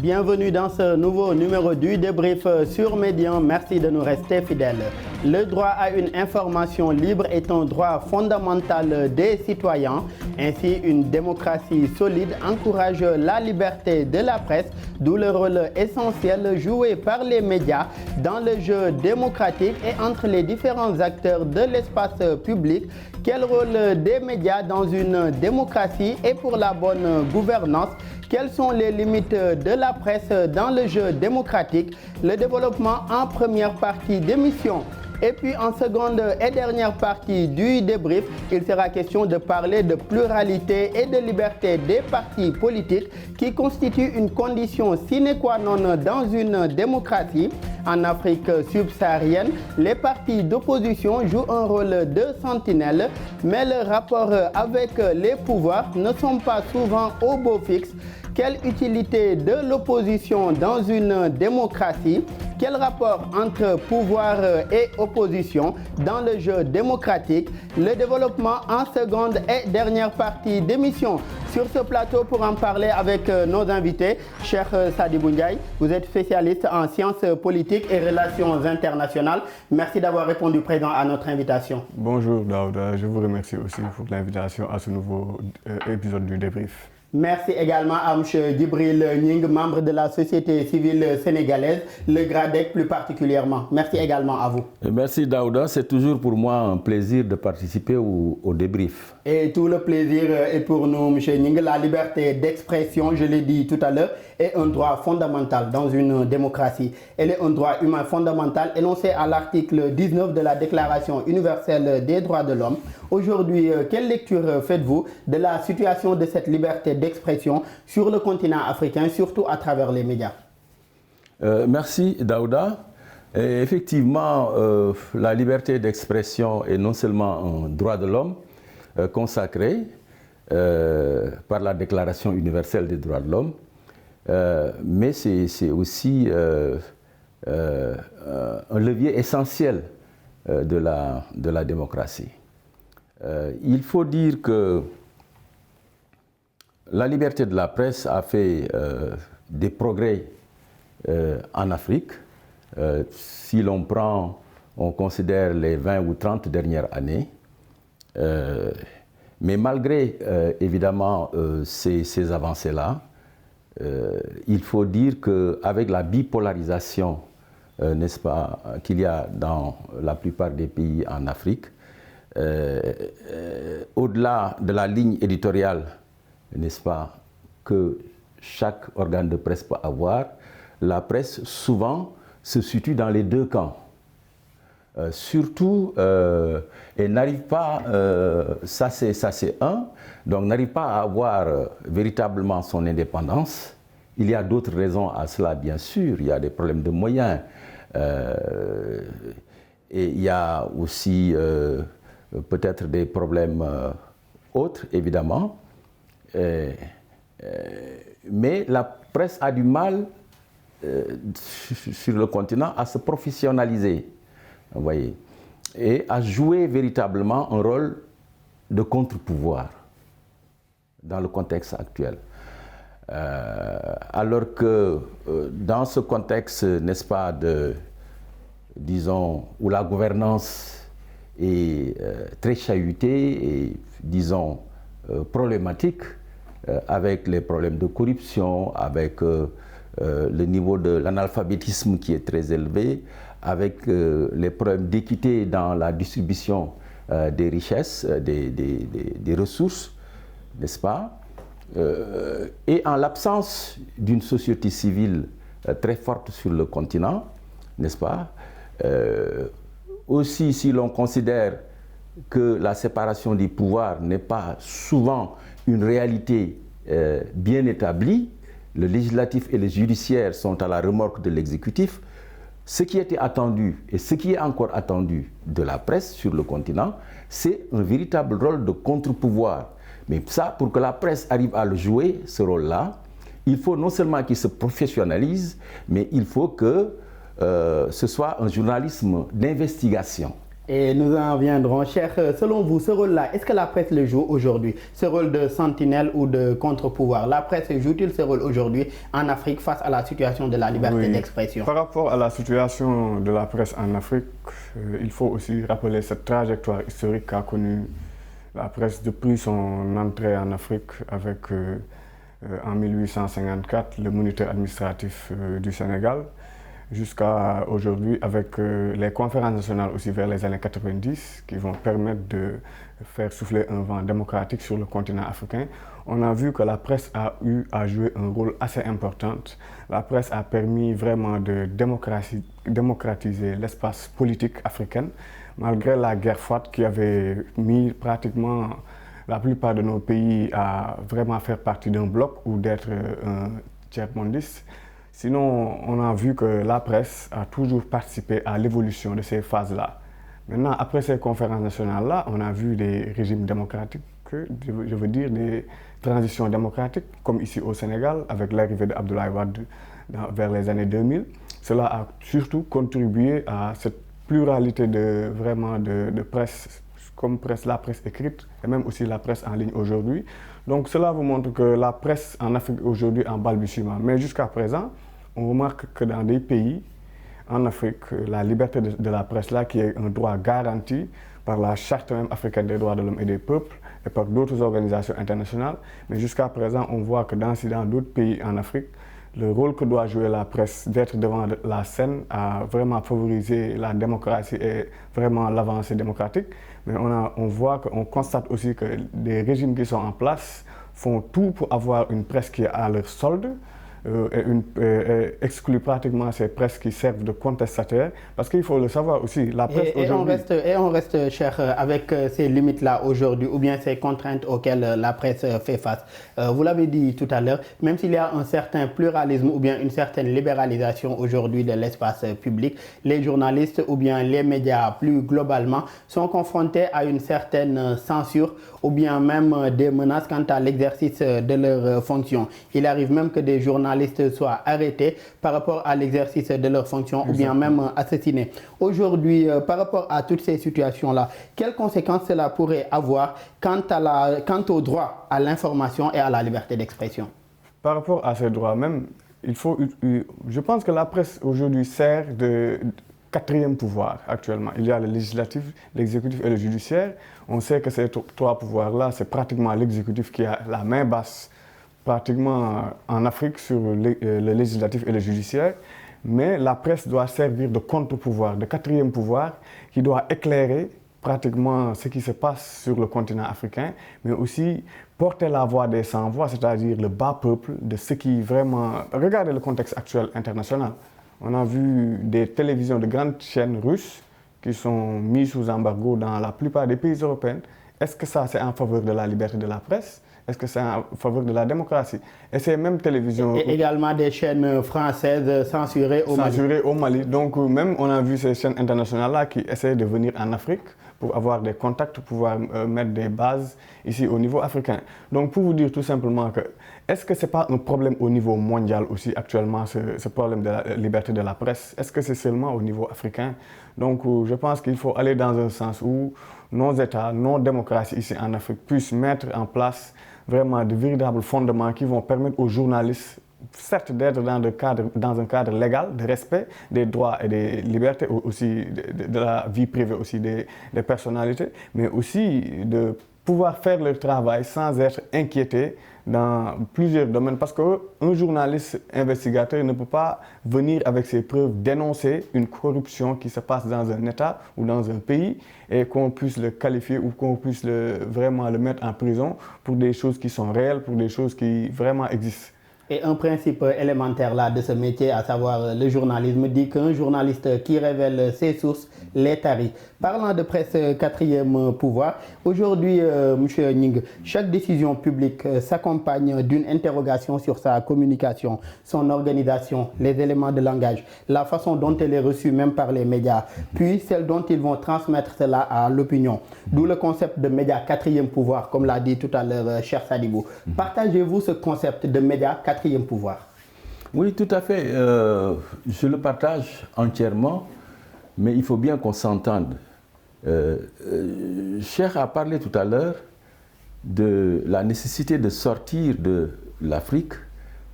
bienvenue dans ce nouveau numéro du débrief sur Médian. Merci de nous rester fidèles. Le droit à une information libre est un droit fondamental des citoyens. Ainsi, une démocratie solide encourage la liberté de la presse, d'où le rôle essentiel joué par les médias dans le jeu démocratique et entre les différents acteurs de l'espace public. Quel rôle des médias dans une démocratie et pour la bonne gouvernance? Quelles sont les limites de la presse dans le jeu démocratique? Le développement en première partie d'émission. Et puis en seconde et dernière partie du débrief, il sera question de parler de pluralité et de liberté des partis politiques qui constituent une condition sine qua non dans une démocratie. En Afrique subsaharienne, les partis d'opposition jouent un rôle de sentinelle, mais le rapport avec les pouvoirs ne sont pas souvent au beau fixe. Quelle utilité de l'opposition dans une démocratie? Quel rapport entre pouvoir et opposition dans le jeu démocratique? Le développement en seconde et dernière partie d'émission. Sur ce plateau, pour en parler avec nos invités, Cheikh Sadibou Ndiaye, vous êtes spécialiste en sciences politiques et relations internationales. Merci d'avoir répondu présent à notre invitation. Bonjour Daouda, je vous remercie aussi pour l'invitation à ce nouveau épisode du débrief. Merci également à M. Djibril Ning, membre de la société civile sénégalaise, le GRADEC plus particulièrement. Merci également à vous. Merci Daouda, c'est toujours pour moi un plaisir de participer au débrief. Et tout le plaisir est pour nous, M. Ning. La liberté d'expression, je l'ai dit tout à l'heure, est un droit fondamental dans une démocratie. Elle est un droit humain fondamental énoncé à l'article 19 de la Déclaration universelle des droits de l'homme. Aujourd'hui, quelle lecture faites-vous de la situation de cette liberté d'expression sur le continent africain, surtout à travers les médias? Merci Daouda. Et effectivement, la liberté d'expression est non seulement un droit de l'homme consacré par la Déclaration universelle des droits de l'homme, mais c'est aussi un levier essentiel de la démocratie. Il faut dire que la liberté de la presse a fait des progrès en Afrique. Si on considère les 20 ou 30 dernières années, mais malgré évidemment ces avancées-là, il faut dire qu'avec la bipolarisation, n'est-ce pas, qu'il y a dans la plupart des pays en Afrique, au-delà de la ligne éditoriale, n'est-ce pas, que chaque organe de presse peut avoir, la presse souvent se situe dans les deux camps. Surtout, elle n'arrive pas, ça c'est un, donc n'arrive pas à avoir véritablement son indépendance. Il y a d'autres raisons à cela, bien sûr. Il y a des problèmes de moyens. Et il y a aussi peut-être des problèmes autres, évidemment. Mais la presse a du mal sur le continent à se professionnaliser, vous voyez, et à jouer véritablement un rôle de contre-pouvoir dans le contexte actuel. Alors que dans ce contexte, n'est-ce pas, disons, où la gouvernance est très chahutée et, disons, problématique, avec les problèmes de corruption, avec le niveau de l'analphabétisme qui est très élevé, avec les problèmes d'équité dans la distribution des richesses, des ressources, n'est-ce pas? Et en l'absence d'une société civile très forte sur le continent, n'est-ce pas? Aussi, si l'on considère que la séparation des pouvoirs n'est pas souvent une réalité bien établie, le législatif et le judiciaire sont à la remorque de l'exécutif. Ce qui était attendu et ce qui est encore attendu de la presse sur le continent, c'est un véritable rôle de contre-pouvoir. Mais ça, pour que la presse arrive à le jouer, ce rôle-là, il faut non seulement qu'il se professionnalise, mais il faut que ce soit un journalisme d'investigation. Et nous en viendrons. Cher, selon vous, ce rôle-là, est-ce que la presse le joue aujourd'hui? Ce rôle de sentinelle ou de contre-pouvoir? La presse joue-t-il ce rôle aujourd'hui en Afrique face à la situation de la liberté d'expression? Par rapport à la situation de la presse en Afrique, il faut aussi rappeler cette trajectoire historique qu'a connue la presse depuis son entrée en Afrique avec, en 1854, le moniteur administratif du Sénégal, jusqu'à aujourd'hui avec les conférences nationales aussi vers les années 90 qui vont permettre de faire souffler un vent démocratique sur le continent africain. On a vu que la presse a eu à jouer un rôle assez important. La presse a permis vraiment de démocratiser l'espace politique africain, malgré la guerre froide qui avait mis pratiquement la plupart de nos pays à vraiment faire partie d'un bloc ou d'être un tiers-mondiste. Sinon, on a vu que la presse a toujours participé à l'évolution de ces phases-là. Maintenant, après ces conférences nationales-là, on a vu des régimes démocratiques, je veux dire des transitions démocratiques, comme ici au Sénégal, avec l'arrivée d'Abdoulaye Wade vers les années 2000. Cela a surtout contribué à cette pluralité de presse, comme la presse écrite et même aussi la presse en ligne aujourd'hui. Donc cela vous montre que la presse en Afrique aujourd'hui est en balbutiement. Mais jusqu'à présent, on remarque que dans des pays en Afrique, la liberté de la presse là, qui est un droit garanti par la Charte même africaine des droits de l'homme et des peuples et par d'autres organisations internationales. Mais jusqu'à présent, on voit que dans d'autres pays en Afrique, le rôle que doit jouer la presse, d'être devant la scène, a vraiment favorisé la démocratie et vraiment l'avancée démocratique. Mais on constate aussi que les régimes qui sont en place font tout pour avoir une presse qui est à leur solde, et exclut pratiquement ces presses qui servent de contestataires, parce qu'il faut le savoir aussi, la presse aujourd'hui... Et on reste, cher, avec ces limites-là aujourd'hui, ou bien ces contraintes auxquelles la presse fait face. Vous l'avez dit tout à l'heure, même s'il y a un certain pluralisme ou bien une certaine libéralisation aujourd'hui de l'espace public, les journalistes ou bien les médias plus globalement sont confrontés à une certaine censure ou bien même des menaces quant à l'exercice de leurs fonctions. Il arrive même que des journalistes soient arrêtés par rapport à l'exercice de leurs fonctions ou bien même assassinés. Aujourd'hui, par rapport à toutes ces situations-là, quelles conséquences cela pourrait avoir quant au droit à l'information et à la liberté d'expression? Par rapport à ces droits même, je pense que la presse aujourd'hui sert de quatrième pouvoir actuellement. Il y a le législatif, l'exécutif et le judiciaire. On sait que ces trois pouvoirs-là, c'est pratiquement l'exécutif qui a la main basse pratiquement en Afrique sur le législatif et le judiciaire, mais la presse doit servir de contre-pouvoir, de quatrième pouvoir, qui doit éclairer pratiquement ce qui se passe sur le continent africain, mais aussi porter la voix des sans-voix, c'est-à-dire le bas peuple, de ce qui vraiment... Regardez le contexte actuel international. On a vu des télévisions de grandes chaînes russes qui sont mises sous embargo dans la plupart des pays européens. Est-ce que ça, c'est en faveur de la liberté de la presse? Est-ce que c'est en faveur de la démocratie? Et ces mêmes télévisions... Et également des chaînes françaises censurées au Mali. Censurées au Mali. Donc même on a vu ces chaînes internationales-là qui essaient de venir en Afrique pour avoir des contacts, pour pouvoir mettre des bases ici au niveau africain. Donc pour vous dire tout simplement que, est-ce que ce n'est pas un problème au niveau mondial aussi actuellement, ce problème de la liberté de la presse? Est-ce que c'est seulement au niveau africain? Donc je pense qu'il faut aller dans un sens où nos États, nos démocraties ici en Afrique puissent mettre en place vraiment de véritables fondements qui vont permettre aux journalistes, certes d'être dans un cadre légal, de respect des droits et des libertés, aussi de la vie privée aussi des personnalités, mais aussi de pouvoir faire leur travail sans être inquiétés dans plusieurs domaines. Parce qu'un journaliste investigateur ne peut pas venir avec ses preuves dénoncer une corruption qui se passe dans un État ou dans un pays et qu'on puisse le qualifier ou qu'on puisse vraiment le mettre en prison pour des choses qui sont réelles, pour des choses qui vraiment existent. Et un principe élémentaire là de ce métier, à savoir le journalisme, dit qu'un journaliste qui révèle ses sources les tarit. Parlant de presse quatrième pouvoir, aujourd'hui, M. Ning, chaque décision publique s'accompagne d'une interrogation sur sa communication, son organisation, les éléments de langage, la façon dont elle est reçue même par les médias, puis celle dont ils vont transmettre cela à l'opinion. D'où le concept de média quatrième pouvoir, comme l'a dit tout à l'heure cher Sadibou. Partagez-vous ce concept de média quatrième pouvoir? Oui, tout à fait. Je le partage entièrement, mais il faut bien qu'on s'entende. Cheikh a parlé tout à l'heure de la nécessité de sortir de l'Afrique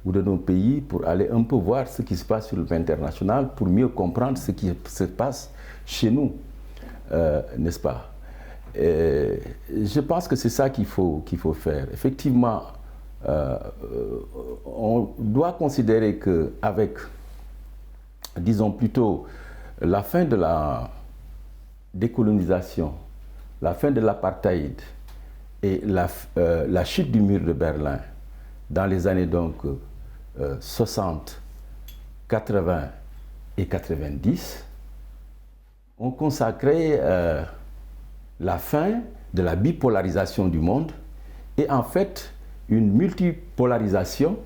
ou de nos pays pour aller un peu voir ce qui se passe sur le plan international, pour mieux comprendre ce qui se passe chez nous, n'est-ce pas? Je pense que c'est ça qu'il faut faire. Effectivement, on doit considérer qu'avec, disons plutôt, la fin de la décolonisation, la fin de l'apartheid et la chute du mur de Berlin dans les années donc 60, 80 et 90, ont consacré la fin de la bipolarisation du monde et en fait une multipolarisation,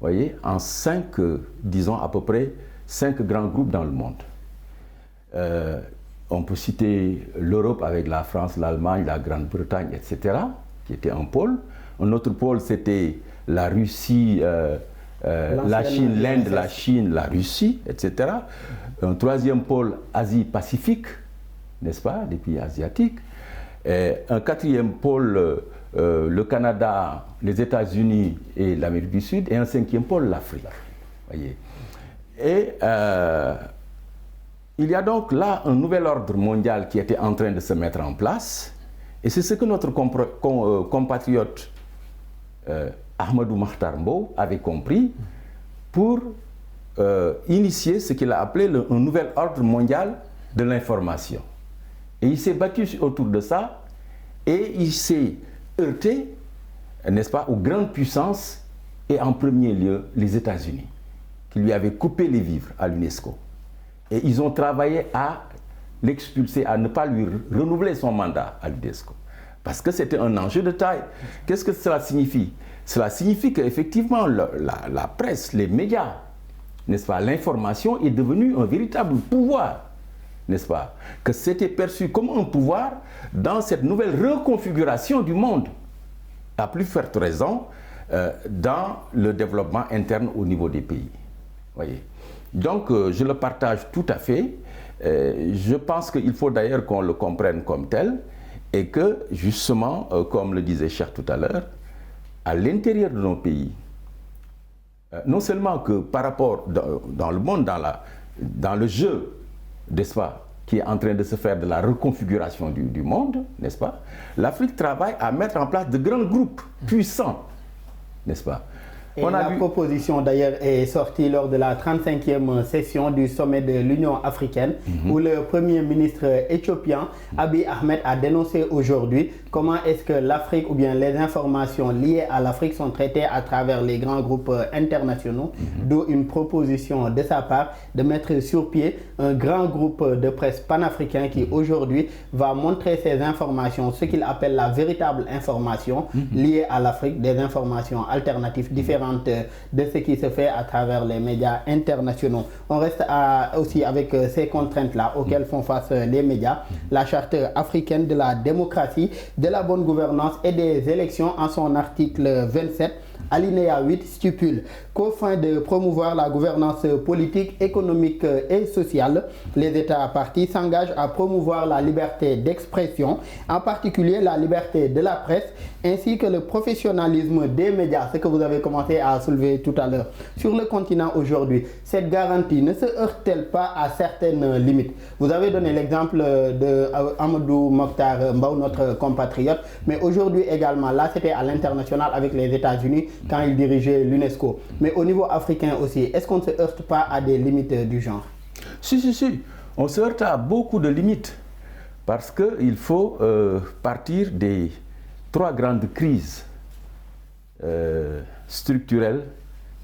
voyez, en 5, disons à peu près 5 grands groupes dans le monde. On peut citer l'Europe avec la France, l'Allemagne, la Grande-Bretagne, etc., qui était un pôle. Un autre pôle, c'était la Russie, la Chine, l'Inde, la Chine, la Russie, etc. Un troisième pôle, Asie-Pacifique, n'est-ce pas, des pays asiatiques. Et un quatrième pôle, le Canada, les États-Unis et l'Amérique du Sud. Et un cinquième pôle, l'Afrique. Voyez. Et il y a donc là un nouvel ordre mondial qui était en train de se mettre en place. Et c'est ce que notre compatriote Ahmadou Makhtar Mbow avait compris pour initier ce qu'il a appelé un nouvel ordre mondial de l'information. Et il s'est battu autour de ça et il s'est heurté, n'est-ce pas, aux grandes puissances et en premier lieu les États-Unis, qui lui avaient coupé les vivres à l'UNESCO. Et ils ont travaillé à l'expulser, à ne pas lui renouveler son mandat à l'UNESCO. Parce que c'était un enjeu de taille. Qu'est-ce que cela signifie? Cela signifie qu'effectivement, la presse, les médias, n'est-ce pas, l'information est devenue un véritable pouvoir, n'est-ce pas? Que c'était perçu comme un pouvoir dans cette nouvelle reconfiguration du monde. À plus forte raison, dans le développement interne au niveau des pays. Voyez. Donc, je le partage tout à fait. Je pense qu'il faut d'ailleurs qu'on le comprenne comme tel et que, justement, comme le disait Cheikh tout à l'heure, à l'intérieur de nos pays, non seulement que par rapport dans le monde, dans le jeu, n'est-ce pas, qui est en train de se faire de la reconfiguration du monde, n'est-ce pas, l'Afrique travaille à mettre en place de grands groupes puissants, n'est-ce pas? Et la proposition d'ailleurs est sortie lors de la 35e session du sommet de l'Union africaine où le Premier ministre éthiopien Abiy Ahmed a dénoncé aujourd'hui comment est-ce que l'Afrique ou bien les informations liées à l'Afrique sont traitées à travers les grands groupes internationaux, d'où une proposition de sa part de mettre sur pied un grand groupe de presse panafricain qui aujourd'hui va montrer ces informations, ce qu'il appelle la véritable information liée à l'Afrique, des informations alternatives différentes de ce qui se fait à travers les médias internationaux. On reste aussi avec ces contraintes-là auxquelles font face les médias. La Charte africaine de la démocratie, de la bonne gouvernance et des élections, en son article 27, alinéa 8, stipule qu'au fin de promouvoir la gouvernance politique, économique et sociale, les États partis s'engagent à promouvoir la liberté d'expression, en particulier la liberté de la presse, ainsi que le professionnalisme des médias, ce que vous avez commencé à soulever tout à l'heure. Sur le continent aujourd'hui, cette garantie ne se heurte-t-elle pas à certaines limites? Vous avez donné l'exemple de Ahmadou Makhtar Mbow, notre compatriote, mais aujourd'hui également, là c'était à l'international avec les États-Unis quand il dirigeait l'UNESCO. Mais au niveau africain aussi, est-ce qu'on ne se heurte pas à des limites du genre? Si. On se heurte à beaucoup de limites parce qu'il faut partir des 3 grandes crises structurelles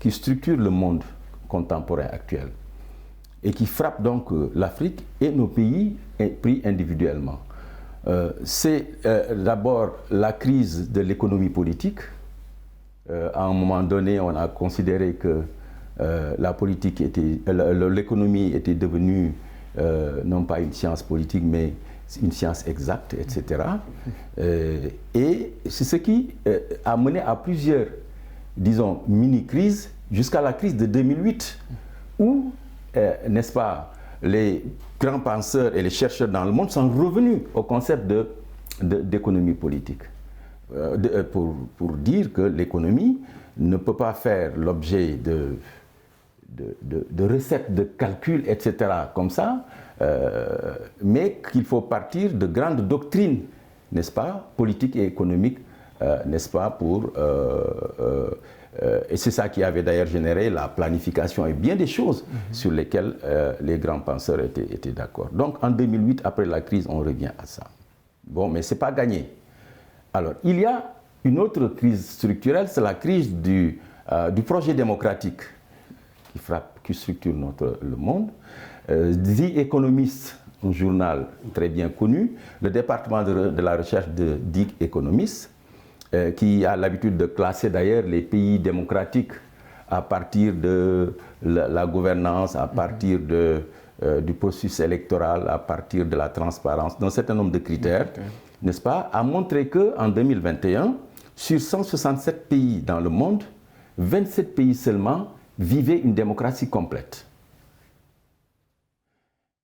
qui structurent le monde contemporain actuel et qui frappent donc l'Afrique et nos pays pris individuellement. C'est d'abord la crise de l'économie politique. À un moment donné, on a considéré que l'économie était devenue non pas une science politique, mais une science exacte, etc. Et c'est ce qui a mené à plusieurs, disons, mini-crises, jusqu'à la crise de 2008, où, n'est-ce pas, les grands penseurs et les chercheurs dans le monde sont revenus au concept d'économie politique. Pour dire que l'économie ne peut pas faire l'objet de recettes, de calculs, etc. comme ça, mais qu'il faut partir de grandes doctrines, n'est-ce pas, politiques et économiques, n'est-ce pas, et c'est ça qui avait d'ailleurs généré la planification et bien des choses sur lesquelles les grands penseurs étaient d'accord. Donc en 2008, après la crise, on revient à ça. Bon, mais ce n'est pas gagné. Alors, il y a une autre crise structurelle, c'est la crise du projet démocratique qui structure le monde. The Economist, un journal très bien connu, le département de la recherche de The Economist, qui a l'habitude de classer d'ailleurs les pays démocratiques à partir de la gouvernance, à partir du processus électoral, à partir de la transparence, d'un certain nombre de critères, n'est-ce pas, a montré qu'en 2021, sur 167 pays dans le monde, 27 pays seulement vivaient une démocratie complète.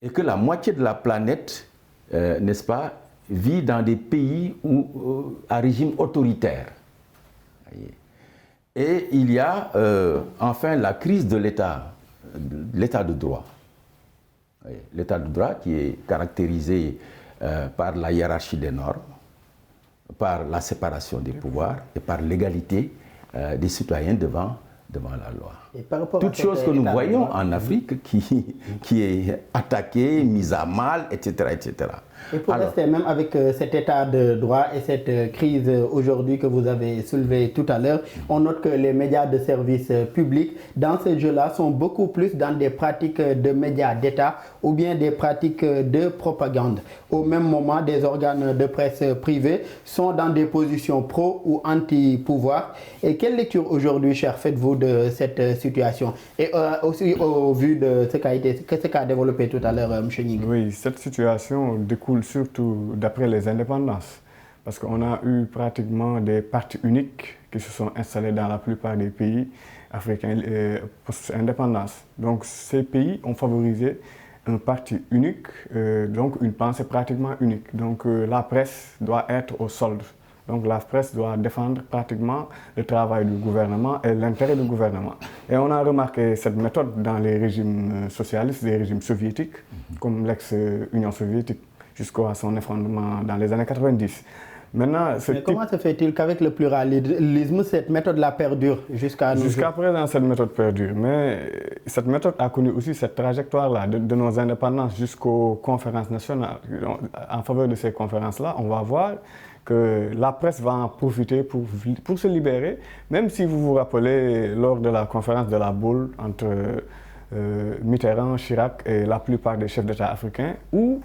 Et que la moitié de la planète, n'est-ce pas, vit dans des pays à régime autoritaire. Et il y a enfin la crise de l'état de droit. L'état de droit qui est caractérisé par la hiérarchie des normes, par la séparation des pouvoirs et par l'égalité des citoyens devant la loi. Toute chose que nous voyons en Afrique qui est attaquée, mise à mal, etc. etc. Et pour rester même avec cet état de droit et cette crise aujourd'hui que vous avez soulevée tout à l'heure, on note que les médias de service public, dans ce jeu-là, sont beaucoup plus dans des pratiques de médias d'État ou bien des pratiques de propagande. Au même moment, des organes de presse privés sont dans des positions pro ou anti-pouvoir. Et quelle lecture aujourd'hui, cher, faites-vous de cette situation? Et aussi au vu de ce qu'a développé tout à l'heure M. Ning. Oui, cette situation découle surtout d'après les indépendances. Parce qu'on a eu pratiquement des partis uniques qui se sont installés dans la plupart des pays africains post-indépendance. Donc ces pays ont favorisé un parti unique, donc une pensée pratiquement unique. Donc la presse doit être au solde. Donc la presse doit défendre pratiquement le travail du gouvernement et l'intérêt du gouvernement. Et on a remarqué cette méthode dans les régimes socialistes, les régimes soviétiques, comme l'ex-Union soviétique, jusqu'à son effondrement dans les années 90. Maintenant, mais comment se fait-il qu'avec le pluralisme, cette méthode-là perdure jusqu'à nous? Jusqu'à présent, cette méthode perdure. Mais cette méthode a connu aussi cette trajectoire-là de nos indépendances jusqu'aux conférences nationales. En faveur de ces conférences-là, on va voir que la presse va en profiter pour se libérer, même si vous vous rappelez lors de la conférence de la Boule entre Mitterrand, Chirac et la plupart des chefs d'État africains, où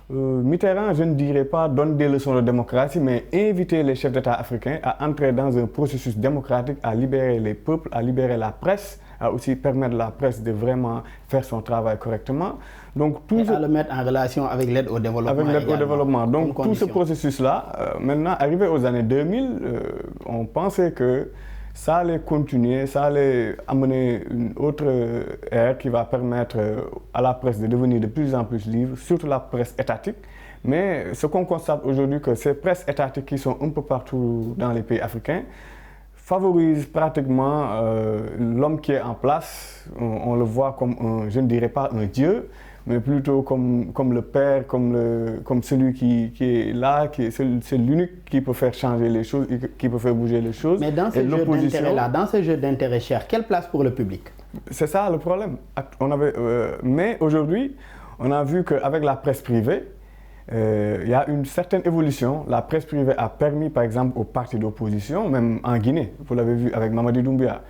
Mitterrand, je ne dirais pas donne des leçons de démocratie, mais inviter les chefs d'État africains à entrer dans un processus démocratique, à libérer les peuples, à libérer la presse, à aussi permettre à la presse de vraiment faire son travail correctement. Donc, à le mettre en relation avec l'aide au développement. Avec l'aide au développement. Donc tout ce processus-là, maintenant, arrivé aux années 2000, on pensait que ça allait continuer, ça allait amener une autre ère qui va permettre à la presse de devenir de plus en plus libre, surtout la presse étatique. Mais ce qu'on constate aujourd'hui, que ces presses étatiques qui sont un peu partout dans les pays africains favorisent pratiquement l'homme qui est en place. On le voit comme je ne dirais pas un dieu, mais plutôt comme le père, comme celui qui est là, c'est l'unique qui peut faire changer les choses, qui peut faire bouger les choses. Mais dans ce jeu d'intérêt-là, dans ce jeu d'intérêt cher, quelle place pour le public? C'est ça le problème. Mais aujourd'hui, on a vu qu'avec la presse privée, il y a une certaine évolution. La presse privée a permis, par exemple, aux partis d'opposition, même en Guinée, vous l'avez vu avec Mamadi Doumbouya,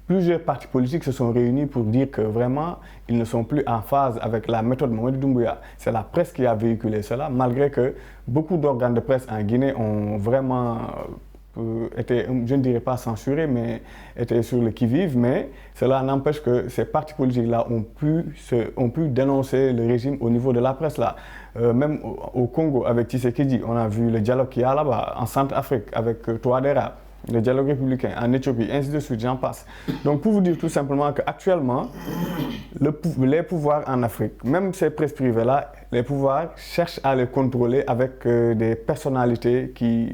plusieurs partis politiques se sont réunis pour dire que vraiment, ils ne sont plus en phase avec la méthode Mamadi Doumbouya. C'est la presse qui a véhiculé cela, malgré que beaucoup d'organes de presse en Guinée ont vraiment été, je ne dirais pas censurés, mais étaient sur le qui-vive. Mais cela n'empêche que ces partis politiques-là ont pu dénoncer le régime au niveau de la presse. Là. Même au Congo, avec Tshisekedi, on a vu le dialogue qu'il y a là-bas, en Centrafrique, avec Touadéra. le dialogue républicain en Éthiopie, ainsi de suite, j'en passe. Donc pour vous dire tout simplement qu'actuellement, les pouvoirs en Afrique, même ces presses privées-là, les pouvoirs cherchent à les contrôler avec des personnalités qui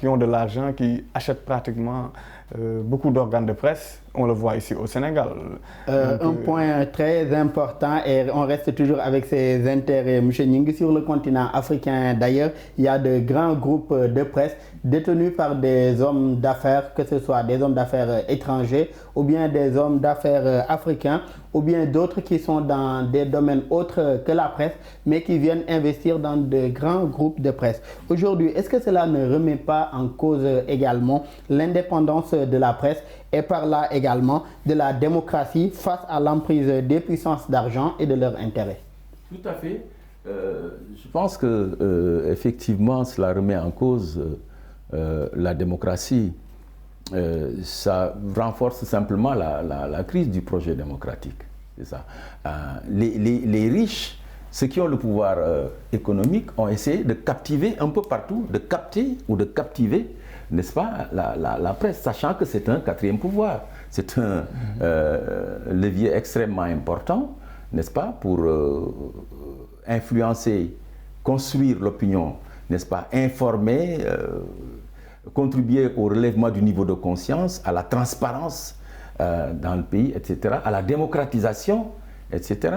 ont de l'argent, qui achètent pratiquement beaucoup d'organes de presse. On le voit ici au Sénégal. Un point très important, et on reste toujours avec ses intérêts. M. Nying, sur le continent africain d'ailleurs, il y a de grands groupes de presse détenus par des hommes d'affaires, que ce soit des hommes d'affaires étrangers ou bien des hommes d'affaires africains, ou bien d'autres qui sont dans des domaines autres que la presse, mais qui viennent investir dans de grands groupes de presse. Aujourd'hui, est-ce que cela ne remet pas en cause également l'indépendance de la presse et par là également de la démocratie face à l'emprise des puissances d'argent et de leurs intérêts? Tout à fait. Je pense que effectivement, cela remet en cause la démocratie. Ça renforce simplement la crise du projet démocratique. C'est ça. Les riches, ceux qui ont le pouvoir économique, ont essayé de captiver un peu partout, de capter ou de captiver, n'est-ce pas, la presse, sachant que c'est un quatrième pouvoir. C'est un levier extrêmement important, n'est-ce pas, pour influencer, construire l'opinion, n'est-ce pas, informer, contribuer au relèvement du niveau de conscience, à la transparence dans le pays, etc., à la démocratisation, etc.,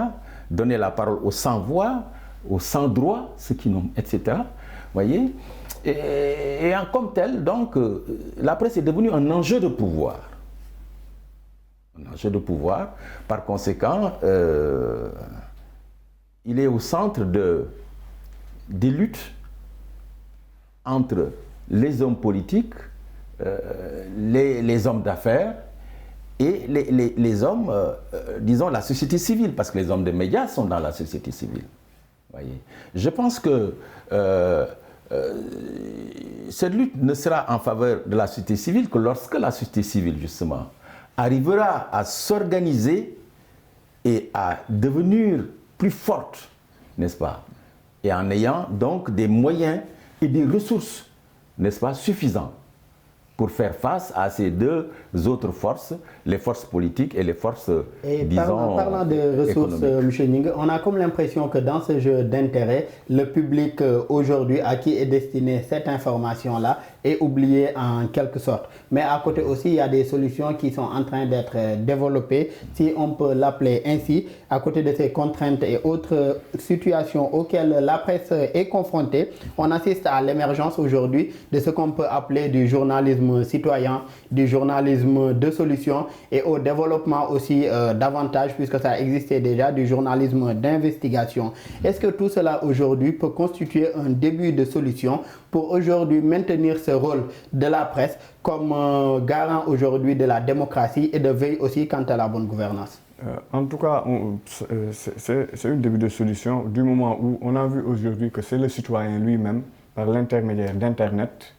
donner la parole aux sans-voix, aux sans-droit, ceux qui n'ont, etc., voyez. Et comme tel, donc, la presse est devenue un enjeu de pouvoir. Un enjeu de pouvoir. Par conséquent, il est au centre des luttes entre les hommes politiques, les hommes d'affaires et les hommes, disons, la société civile, parce que les hommes des médias sont dans la société civile. Voyez. Je pense que cette lutte ne sera en faveur de la société civile que lorsque la société civile, justement, arrivera à s'organiser et à devenir plus forte, n'est-ce pas? Et en ayant donc des moyens et des ressources, n'est-ce pas, suffisants pour faire face à ces deux autres forces, les forces politiques et les forces, disons, parlant de ressources, M. Nying, on a comme l'impression que dans ce jeu d'intérêt, le public aujourd'hui à qui est destinée cette information-là est oublié en quelque sorte. Mais à côté aussi, il y a des solutions qui sont en train d'être développées, si on peut l'appeler ainsi, à côté de ces contraintes et autres situations auxquelles la presse est confrontée. On assiste à l'émergence aujourd'hui de ce qu'on peut appeler du journalisme citoyen, du journalisme de solution et au développement aussi davantage, puisque ça existait déjà, du journalisme d'investigation. Est-ce que tout cela aujourd'hui peut constituer un début de solution pour aujourd'hui maintenir ce rôle de la presse comme garant aujourd'hui de la démocratie et de veille aussi quant à la bonne gouvernance? En tout cas, c'est un début de solution du moment où on a vu aujourd'hui que c'est le citoyen lui-même, par l'intermédiaire d'Internet,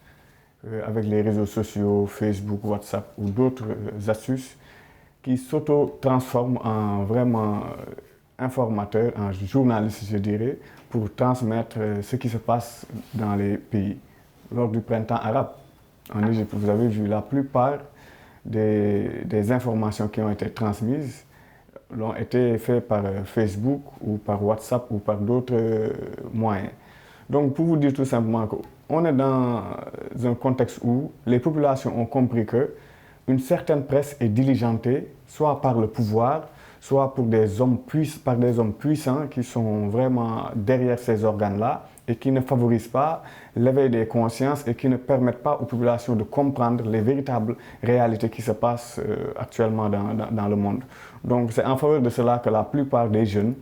avec les réseaux sociaux, Facebook, WhatsApp ou d'autres astuces, qui s'auto-transforment en vraiment informateur, en journaliste, je dirais, pour transmettre ce qui se passe dans les pays. Lors du printemps arabe, en Égypte, vous avez vu la plupart des informations qui ont été transmises l'ont été faites par Facebook ou par WhatsApp ou par d'autres moyens. Donc, pour vous dire tout simplement qu'on est dans un contexte où les populations ont compris qu'une certaine presse est diligentée, soit par le pouvoir, soit par des hommes puissants qui sont vraiment derrière ces organes-là et qui ne favorisent pas l'éveil des consciences et qui ne permettent pas aux populations de comprendre les véritables réalités qui se passent actuellement dans le monde. Donc c'est en faveur de cela que la plupart des jeunes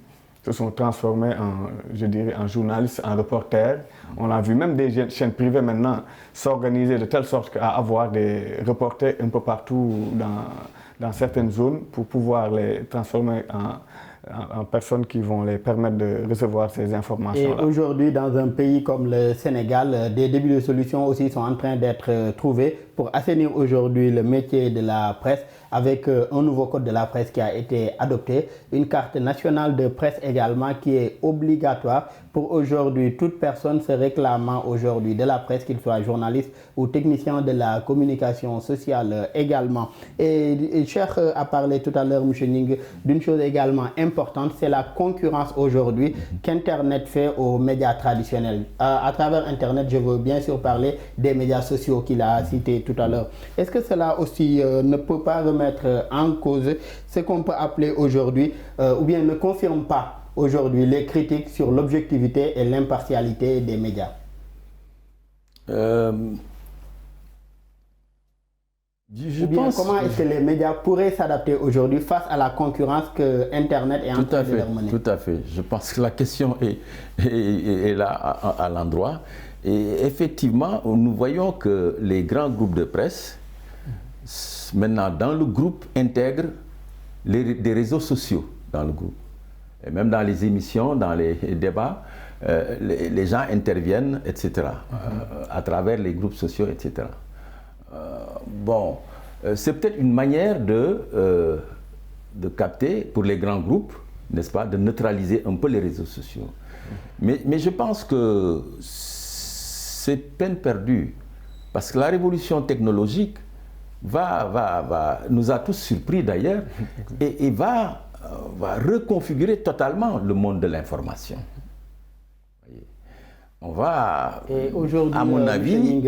se sont transformés en journalistes, en reporters. On a vu même des chaînes privées maintenant s'organiser de telle sorte qu'à avoir des reporters un peu partout dans certaines zones pour pouvoir les transformer en personnes qui vont les permettre de recevoir ces informations-là. Et aujourd'hui, dans un pays comme le Sénégal, des débuts de solutions aussi sont en train d'être trouvés pour assainir aujourd'hui le métier de la presse avec un nouveau code de la presse qui a été adopté, une carte nationale de presse également qui est obligatoire pour aujourd'hui toute personne se réclamant aujourd'hui de la presse, qu'il soit journaliste ou technicien de la communication sociale également. Et Cheikh a parlé tout à l'heure, M. Ning, d'une chose également importante, c'est la concurrence aujourd'hui qu'Internet fait aux médias traditionnels. À travers Internet, je veux bien sûr parler des médias sociaux qu'il a cités tout à l'heure. Est-ce que cela aussi ne peut pas remettre en cause ce qu'on peut appeler aujourd'hui, ou bien ne confirme pas aujourd'hui les critiques sur l'objectivité et l'impartialité des médias? Comment est-ce que les médias pourraient s'adapter aujourd'hui face à la concurrence que Internet est en train de leur mener? Tout à fait. Je pense que la question est là à l'endroit. Et effectivement, nous voyons que les grands groupes de presse, maintenant dans le groupe, intègrent des réseaux sociaux dans le groupe. Et même dans les émissions, dans les débats, les gens interviennent, etc., à travers les groupes sociaux, etc. Bon, c'est peut-être une manière de capter pour les grands groupes, n'est-ce pas, de neutraliser un peu les réseaux sociaux. Mais je pense que c'est peine perdue, parce que la révolution technologique nous a tous surpris d'ailleurs, et va reconfigurer totalement le monde de l'information. On va, à mon avis,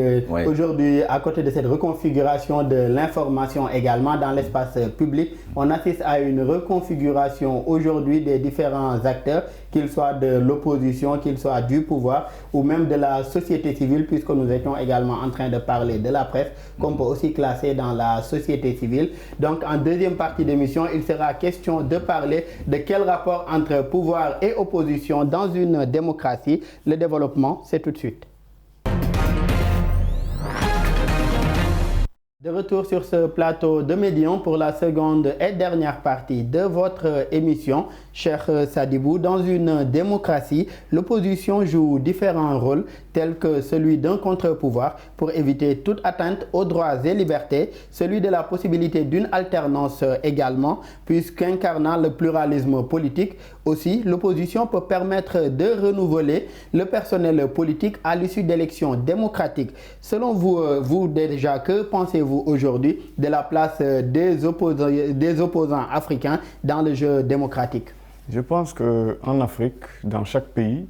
aujourd'hui, à côté de cette reconfiguration de l'information également dans l'espace public, on assiste à une reconfiguration aujourd'hui des différents acteurs, qu'ils soient de l'opposition, qu'ils soient du pouvoir ou même de la société civile, puisque nous étions également en train de parler de la presse, qu'on peut aussi classer dans la société civile. Donc, en deuxième partie d'émission, il sera question de parler de quel rapport entre pouvoir et opposition dans une démocratie. Le développement, c'est tout de suite. De retour sur ce plateau de Médian pour la seconde et dernière partie de votre émission, cher Sadibou. Dans une démocratie, l'opposition joue différents rôles tels que celui d'un contre-pouvoir pour éviter toute atteinte aux droits et libertés, celui de la possibilité d'une alternance également, puisqu'incarnant le pluralisme politique, aussi l'opposition peut permettre de renouveler le personnel politique à l'issue d'élections démocratiques. Selon vous déjà, que pensez-vous aujourd'hui de la place des opposants africains dans le jeu démocratique? Je pense qu'en Afrique, dans chaque pays,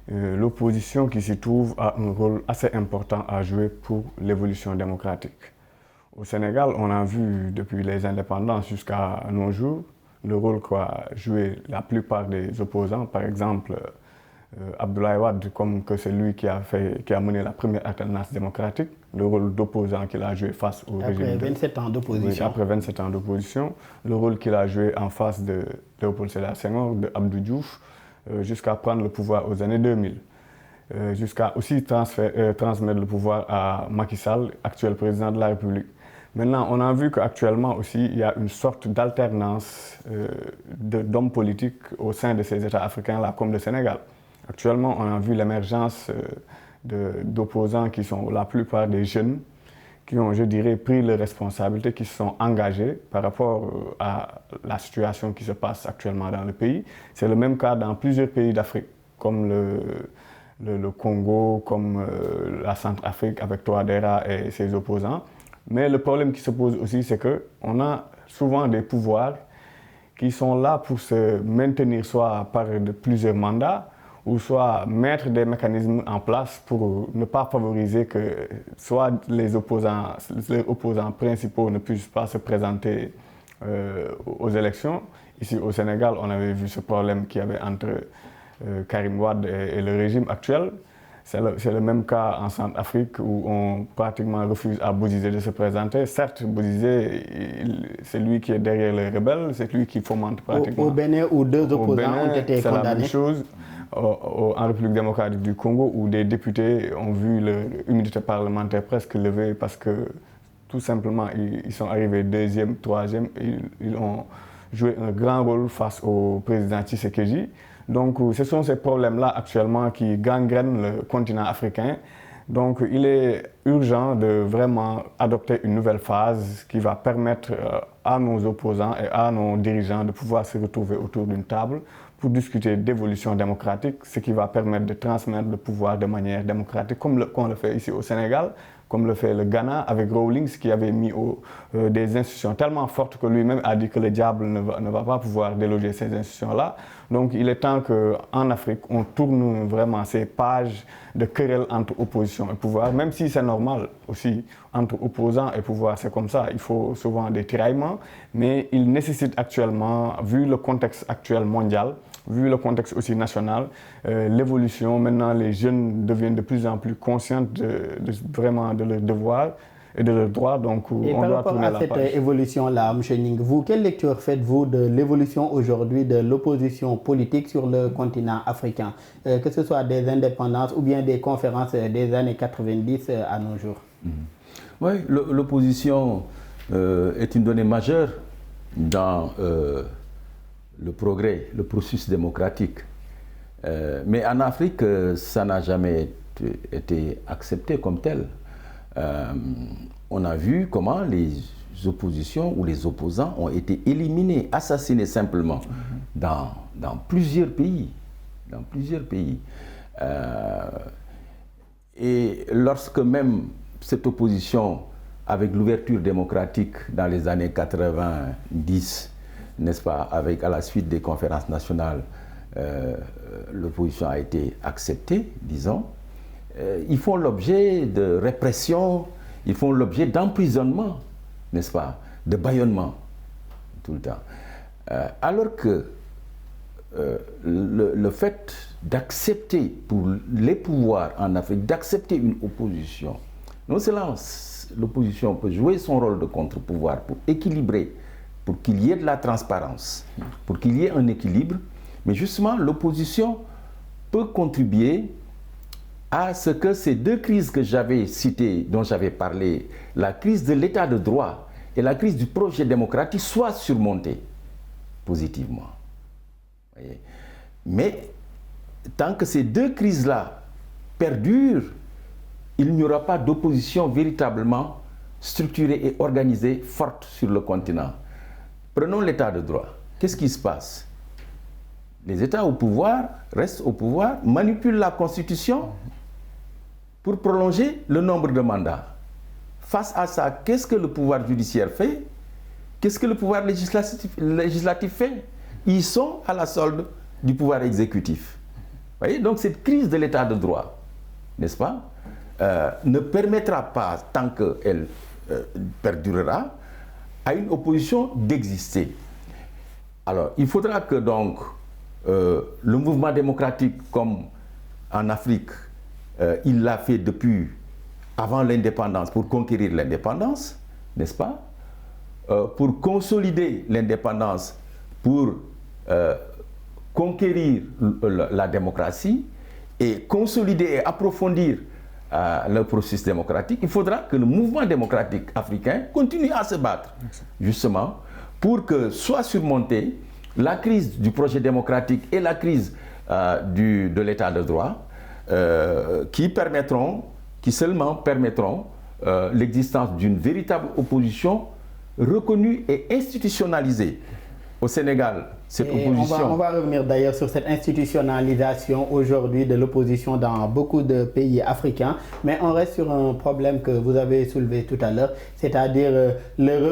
l'opposition qui s'y trouve a un rôle assez important à jouer pour l'évolution démocratique. Au Sénégal, on a vu depuis les indépendances jusqu'à nos jours le rôle qu'a joué la plupart des opposants. Par exemple, Abdoulaye Wade, comme que c'est lui qui a mené la première alternance démocratique, le rôle d'opposant qu'il a joué face au régime. Après 27 ans d'opposition. Oui, après 27 ans d'opposition, le rôle qu'il a joué en face de Léopold Sédar Senghor, de Abdou Diouf, jusqu'à prendre le pouvoir aux années 2000. Jusqu'à aussi transmettre le pouvoir à Macky Sall, actuel président de la République. Maintenant, on a vu qu'actuellement aussi, il y a une sorte d'alternance d'hommes politiques au sein de ces États africains-là, comme le Sénégal. Actuellement, on a vu l'émergence d'opposants qui sont la plupart des jeunes, qui ont, je dirais, pris leurs responsabilités, qui se sont engagés par rapport à la situation qui se passe actuellement dans le pays. C'est le même cas dans plusieurs pays d'Afrique, comme le Congo, comme la Centrafrique avec Touadéra et ses opposants. Mais le problème qui se pose aussi, c'est qu'on a souvent des pouvoirs qui sont là pour se maintenir soit par plusieurs mandats, ou soit mettre des mécanismes en place pour ne pas favoriser que soit les opposants principaux ne puissent pas se présenter aux élections. Ici au Sénégal, on avait vu ce problème qu'il y avait entre Karim Wade et le régime actuel. C'est le même cas en Centrafrique où on pratiquement refuse à Bozizé de se présenter. Certes, Bozizé, c'est lui qui est derrière les rebelles, c'est lui qui fomente pratiquement. Au Bénin, où deux opposants ont été condamnés. C'est la même chose. En République démocratique du Congo, où des députés ont vu leur immunité parlementaire presque levée parce que tout simplement ils sont arrivés deuxième, troisième, ils ont joué un grand rôle face au président Tshisekedi. Donc ce sont ces problèmes-là actuellement qui gangrènent le continent africain. Donc il est urgent de vraiment adopter une nouvelle phase qui va permettre à nos opposants et à nos dirigeants de pouvoir se retrouver autour d'une table pour discuter d'évolution démocratique, ce qui va permettre de transmettre le pouvoir de manière démocratique, comme on le fait ici au Sénégal, comme le fait le Ghana avec Rawlings, qui avait mis des institutions tellement fortes que lui-même a dit que le diable ne va pas pouvoir déloger ces institutions-là. Donc il est temps qu'en Afrique, on tourne vraiment ces pages de querelles entre opposition et pouvoir, même si c'est normal aussi, entre opposants et pouvoir, c'est comme ça, il faut souvent des tiraillements, mais il nécessite actuellement, vu le contexte actuel mondial, vu le contexte aussi national, l'évolution, maintenant les jeunes deviennent de plus en plus conscients vraiment de leurs devoirs et de leurs droits, donc et on doit tourner la page. par rapport à cette évolution-là, M. Ning, vous, quelle lecture faites-vous de l'évolution aujourd'hui de l'opposition politique sur le continent africain, que ce soit des indépendances ou bien des conférences des années 90 à nos jours? Oui, l'opposition est une donnée majeure dans le progrès, le processus démocratique. Mais en Afrique, ça n'a jamais été accepté comme tel. On a vu comment les oppositions ou les opposants ont été éliminés, assassinés simplement dans plusieurs pays. Dans plusieurs pays. Et lorsque même cette opposition, avec l'ouverture démocratique dans les années 90, n'est-ce pas, à la suite des conférences nationales, l'opposition a été acceptée, disons, ils font l'objet de répression, ils font l'objet d'emprisonnement, n'est-ce pas, de bâillonnement, tout le temps. Alors que le fait d'accepter pour les pouvoirs en Afrique, d'accepter une opposition, non seulement l'opposition peut jouer son rôle de contre-pouvoir pour équilibrer, pour qu'il y ait de la transparence, pour qu'il y ait un équilibre, mais justement l'opposition peut contribuer à ce que ces deux crises que j'avais citées, dont j'avais parlé, la crise de l'état de droit et la crise du projet démocratique, soient surmontées positivement. Voyez. Mais tant que ces deux crises-là perdurent, il n'y aura pas d'opposition véritablement structurée et organisée forte sur le continent. Prenons l'état de droit. Qu'est-ce qui se passe? Les États au pouvoir restent au pouvoir, manipulent la Constitution pour prolonger le nombre de mandats. Face à ça, qu'est-ce que le pouvoir judiciaire fait? Qu'est-ce que le pouvoir législatif fait? Ils sont à la solde du pouvoir exécutif. Vous voyez, donc cette crise de l'état de droit, n'est-ce pas, ne permettra pas, tant qu'elle perdurera, à une opposition d'exister. Alors, il faudra que donc le mouvement démocratique, comme en Afrique, il l'a fait depuis avant l'indépendance, pour conquérir l'indépendance, n'est-ce pas, pour consolider l'indépendance, pour conquérir la démocratie et consolider et approfondir le processus démocratique, il faudra que le mouvement démocratique africain continue à se battre, justement, pour que soit surmontée la crise du projet démocratique et la crise de l'état de droit, qui seulement permettront l'existence d'une véritable opposition reconnue et institutionnalisée. Au Sénégal, cette opposition... On va revenir d'ailleurs sur cette institutionnalisation aujourd'hui de l'opposition dans beaucoup de pays africains, mais on reste sur un problème que vous avez soulevé tout à l'heure, c'est-à-dire le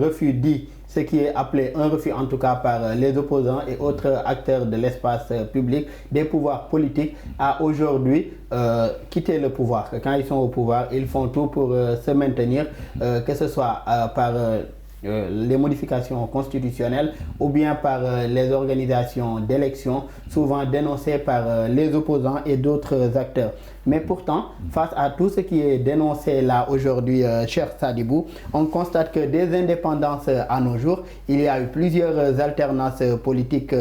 refus dit, ce qui est appelé un refus en tout cas par les opposants et autres acteurs de l'espace public, des pouvoirs politiques, à aujourd'hui quitter le pouvoir. Quand ils sont au pouvoir, ils font tout pour se maintenir, que ce soit par... les modifications constitutionnelles ou bien par les organisations d'élections, souvent dénoncées par les opposants et d'autres acteurs. Mais pourtant, face à tout ce qui est dénoncé là aujourd'hui, cher Sadibou, on constate que des indépendances à nos jours, il y a eu plusieurs alternances politiques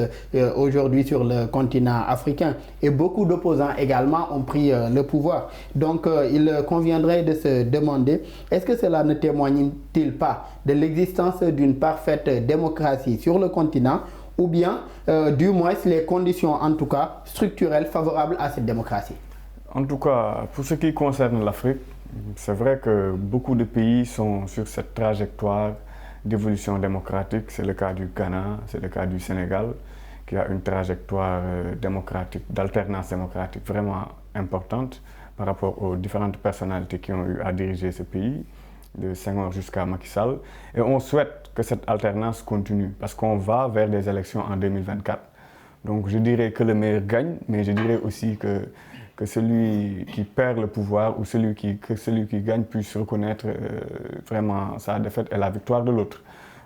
aujourd'hui sur le continent africain et beaucoup d'opposants également ont pris le pouvoir. Donc il conviendrait de se demander, est-ce que cela ne témoigne-t-il pas de l'existence d'une parfaite démocratie sur le continent ou bien du moins les conditions en tout cas structurelles favorables à cette démocratie? En tout cas, pour ce qui concerne l'Afrique, c'est vrai que beaucoup de pays sont sur cette trajectoire d'évolution démocratique. C'est le cas du Ghana, c'est le cas du Sénégal, qui a une trajectoire démocratique, d'alternance démocratique vraiment importante par rapport aux différentes personnalités qui ont eu à diriger ce pays, de Senghor jusqu'à Macky Sall. Et on souhaite que cette alternance continue parce qu'on va vers des élections en 2024. Donc je dirais que le meilleur gagne, mais je dirais aussi que celui qui perd le pouvoir ou que celui qui gagne puisse reconnaître vraiment sa défaite et la victoire de l'autre.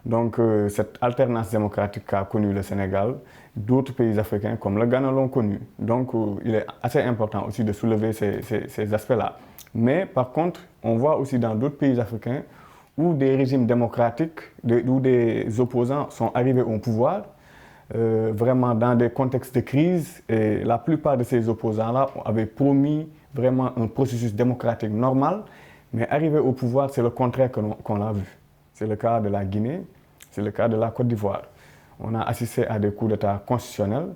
Donc cette alternance démocratique qu'a connue le Sénégal, d'autres pays africains comme le Ghana l'ont connue. Donc il est assez important aussi de soulever ces aspects-là. Mais par contre, on voit aussi dans d'autres pays africains où des régimes démocratiques, où des opposants sont arrivés au pouvoir, vraiment dans des contextes de crise, et la plupart de ces opposants-là avaient promis vraiment un processus démocratique normal, mais arrivé au pouvoir, c'est le contraire qu'on a vu. C'est le cas de la Guinée, c'est le cas de la Côte d'Ivoire. On a assisté à des coups d'État constitutionnels,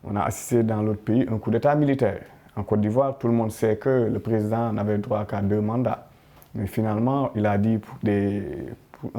on a assisté dans l'autre pays à un coup d'État militaire. En Côte d'Ivoire, tout le monde sait que le président n'avait droit qu'à 2 mandats. Mais finalement, il a dit pour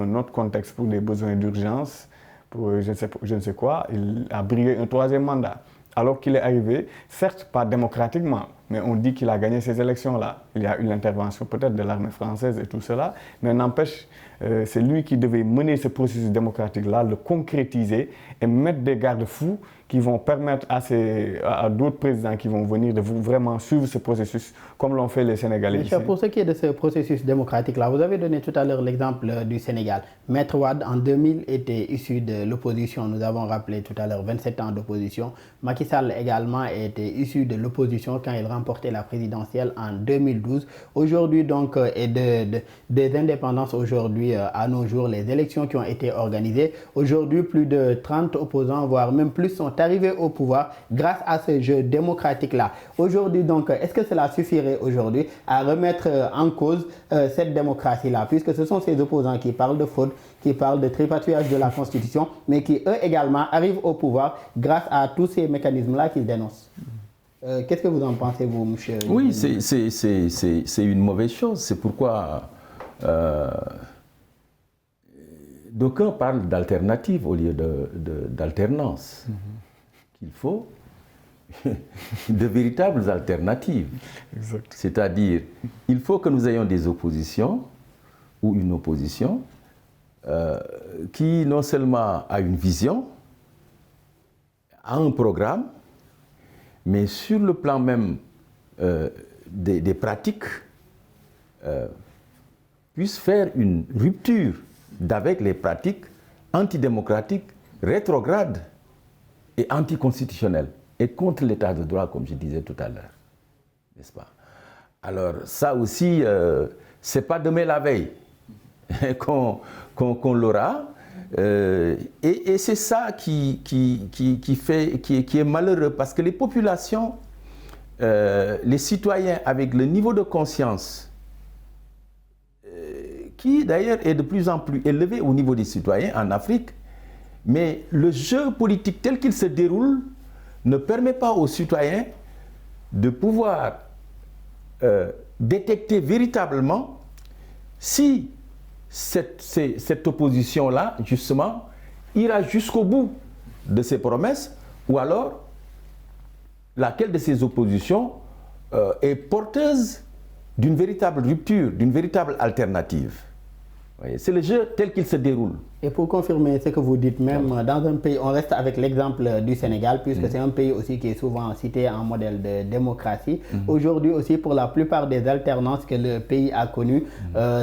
un autre contexte, pour des besoins d'urgence, pour je ne sais quoi, il a brigué un 3e mandat. Alors qu'il est arrivé, certes pas démocratiquement, mais on dit qu'il a gagné ces élections-là. Il y a eu l'intervention peut-être de l'armée française et tout cela, mais n'empêche, c'est lui qui devait mener ce processus démocratique-là, le concrétiser et mettre des garde-fous qui vont permettre à d'autres présidents qui vont venir de vraiment suivre ce processus comme l'ont fait les Sénégalais ici. Pour ce qui est de ce processus démocratique-là, vous avez donné tout à l'heure l'exemple du Sénégal. Maître Wade, en 2000, était issu de l'opposition. Nous avons rappelé tout à l'heure 27 ans d'opposition. Macky Sall également était issu de l'opposition quand il remportait la présidentielle en 2012. Aujourd'hui, donc, et des indépendances aujourd'hui à nos jours, les élections qui ont été organisées. Aujourd'hui, plus de 30 opposants, voire même plus, sont arrivés au pouvoir grâce à ce jeu démocratique-là. Aujourd'hui, donc, est-ce que cela suffirait aujourd'hui à remettre en cause cette démocratie-là, puisque ce sont ces opposants qui parlent de fraude, qui parlent de tripatouillage de la Constitution, mais qui, eux également, arrivent au pouvoir grâce à tous ces mécanismes-là qu'ils dénoncent. Qu'est-ce que vous en pensez, vous, monsieur? Oui, c'est une mauvaise chose. C'est pourquoi d'aucuns parlent d'alternative au lieu d'alternance. Il faut de véritables alternatives. C'est-à-dire, il faut que nous ayons des oppositions ou une opposition qui non seulement a une vision, a un programme, mais sur le plan même des pratiques, puisse faire une rupture d'avec les pratiques antidémocratiques, rétrogrades et anticonstitutionnelles, et contre l'état de droit, comme je disais tout à l'heure. N'est-ce pas? Alors, ça aussi, c'est pas demain la veille qu'on l'aura. Et c'est ça qui est malheureux, parce que les populations, les citoyens avec le niveau de conscience qui d'ailleurs est de plus en plus élevé au niveau des citoyens en Afrique, mais le jeu politique tel qu'il se déroule ne permet pas aux citoyens de pouvoir détecter véritablement si cette opposition-là, justement, ira jusqu'au bout de ses promesses, ou alors laquelle de ces oppositions est porteuse d'une véritable rupture, d'une véritable alternative. C'est le jeu tel qu'il se déroule. Et pour confirmer ce que vous dites, même dans un pays, on reste avec l'exemple du Sénégal, puisque c'est un pays aussi qui est souvent cité en modèle de démocratie. Aujourd'hui aussi, pour la plupart des alternances que le pays a connues,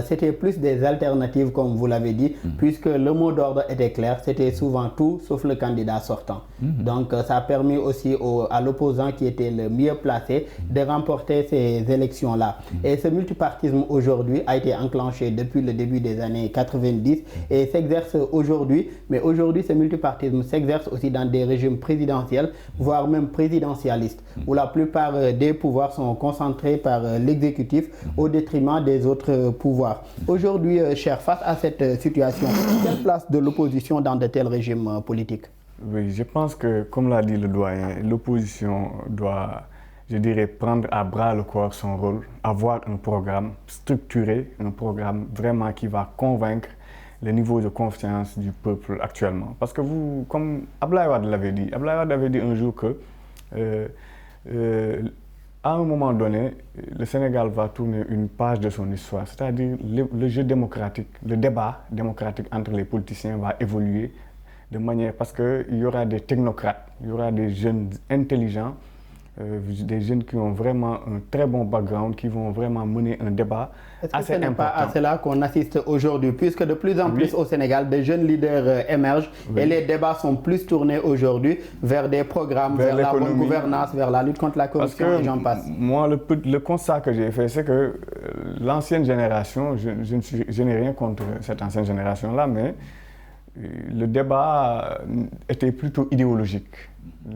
c'était plus des alternatives, comme vous l'avez dit, puisque le mot d'ordre était clair, c'était souvent tout sauf le candidat sortant. Donc ça a permis aussi à l'opposant qui était le mieux placé de remporter ces élections-là. Et ce multipartisme aujourd'hui a été enclenché depuis le début des années 90 et s'exerce aujourd'hui, mais aujourd'hui ce multipartisme s'exerce aussi dans des régimes présidentiels, voire même présidentialistes, où la plupart des pouvoirs sont concentrés par l'exécutif au détriment des autres pouvoirs. Aujourd'hui, cher, face à cette situation, quelle place de l'opposition dans de tels régimes politiques? Oui, je pense que, comme l'a dit le doyen, l'opposition doit je dirais, prendre à bras le corps son rôle, avoir un programme structuré, un programme vraiment qui va convaincre le niveau de confiance du peuple actuellement. Parce que vous, comme Abdoulaye Wade l'avait dit un jour que à un moment donné, le Sénégal va tourner une page de son histoire, c'est-à-dire le jeu démocratique, le débat démocratique entre les politiciens va évoluer de manière, parce qu'il y aura des technocrates, il y aura des jeunes intelligents, des jeunes qui ont vraiment un très bon background, qui vont vraiment mener un débat assez important. Est-ce que ce n'est pas à cela qu'on assiste aujourd'hui, puisque de plus en plus au Sénégal, des jeunes leaders émergent et les débats sont plus tournés aujourd'hui vers des programmes, vers la bonne gouvernance, vers la lutte contre la corruption et j'en passe. Moi, le constat que j'ai fait, c'est que l'ancienne génération, je n'ai rien contre cette ancienne génération-là, mais le débat était plutôt idéologique.